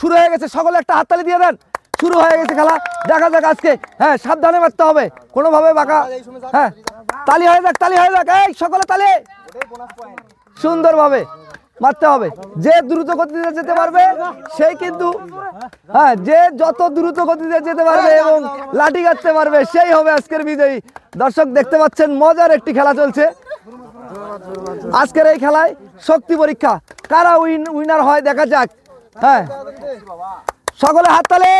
শুরু হয়ে গেছে, সকলে একটা হাততালি দিয়ে দেন। শুরু হয়ে গেছে খেলা, দেখা যাক আজকে। হ্যাঁ, সাবধানে মারতে হবে, কোনোভাবে বাঁকা। হ্যাঁ, তালি হয়ে যাক, তালি হয়ে যাক, এই সকলে তালি। সুন্দরভাবে মারতে হবে, যে দ্রুত গতিতে যেতে পারবে সেই কিন্তু, হ্যাঁ, যে যত দ্রুত গতিতে যেতে পারবে এবং লাঠি কাটতে পারবে সেই হবে আজকের বিজয়ী। দর্শক দেখতে পাচ্ছেন মজার একটি খেলা চলছে আজকের এই খেলায়। শক্তি পরীক্ষা, কারা উইনার হয় দেখা যাক। হ্যাঁ, সকলে হাততালি।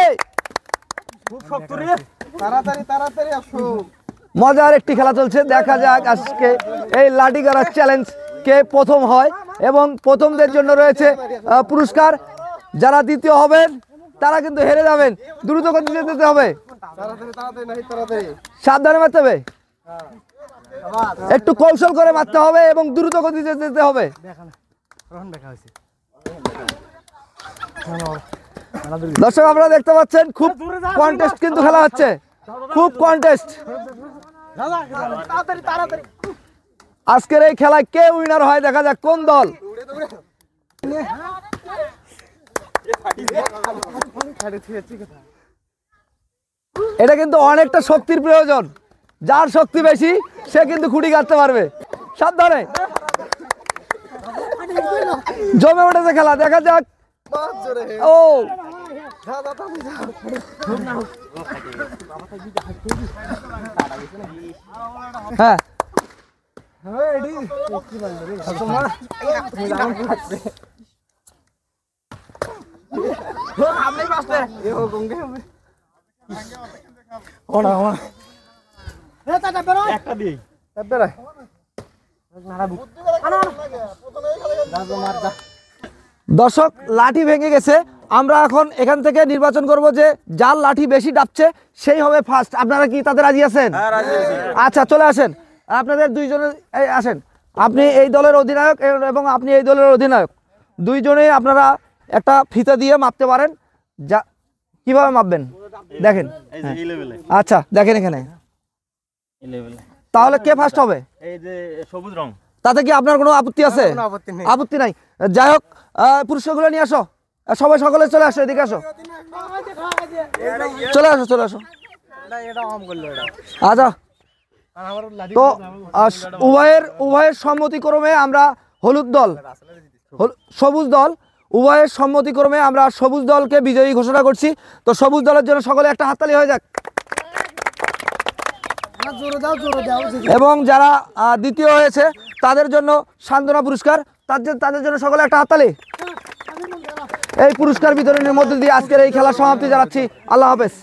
মজার একটি খেলা চলছে, দেখা যাক আজকে এই লাঠি গাড়ার চ্যালেঞ্জ কে প্রথম হয় এবং প্রথমদের জন্য রয়েছে পুরস্কার। যারা দ্বিতীয় হবেন তারা কিন্তু হেরে যাবেন। দ্রুত গতিতে যেতে হবে, সাবধানে মারতে হবে, একটু কৌশল করে মারতে হবে এবং দ্রুত গতিতে যেতে হবে। দর্শক আপনারা দেখতে পাচ্ছেন খুব কন্টেস্ট কিন্তু খেলা হচ্ছে, খুব কন্টেস্ট। আজকের এই খেলায় কে উইনার হয় দেখা যাক, কোন দল। এটা কিন্তু অনেকটা শক্তির প্রয়োজন, যার শক্তি বেশি সে কিন্তু খুঁটি কাটতে পারবে। সাবধানে, জমে উঠেছে খেলা, দেখা যাক। ও হ্যাঁ, দর্শক লাঠি ভেঙে গেছে, আমরা এখন এখান থেকে নির্বাচন করব যে যার লাঠি বেশি ডাবছে সেই হবে ফার্স্ট। আপনারা কি তাদের রাজি আছেন? আচ্ছা, চলে আসেন, আপনাদের দুইজনে আসেন। আপনি এই দলের অধিনায়ক এবং আপনি এই দলের অধিনায়ক, দুইজনেই আপনারা একটা ফিতা দিয়ে মাপতে পারেন। যা কিভাবে মাপবেন দেখেন। আচ্ছা দেখেন এখানে, তাহলে কে ফার্স্ট হবে? এই যে সবুজ রং, তাতে কি আপনার কোনো আপত্তি আছে? আপত্তি নাই। যাই হোক, পুরস্কারগুলো নিয়ে আসো, সবাই সকলে চলে আসো, এদিকে আসো, চলে আসো, চলে আসো। আচ্ছা, তো উভয়ের সম্মতিক্রমে আমরা হলুদ দল, সবুজ দল, উভয়ের সম্মতিক্রমে আমরা সবুজ দলকে বিজয়ী ঘোষণা করছি। তো সবুজ দলের জন্য সকলে একটা হাততালি হয়ে যাক। এবং যারা দ্বিতীয় হয়েছে তাদের জন্য সান্ত্বনা পুরস্কার, তাদের জন্য সকলে একটা হাততালি। এই পুরস্কার বিতরণের মধ্যে দিয়ে আজকের এই খেলার সমাপ্তি জানাচ্ছি। আল্লাহ হাফেজ।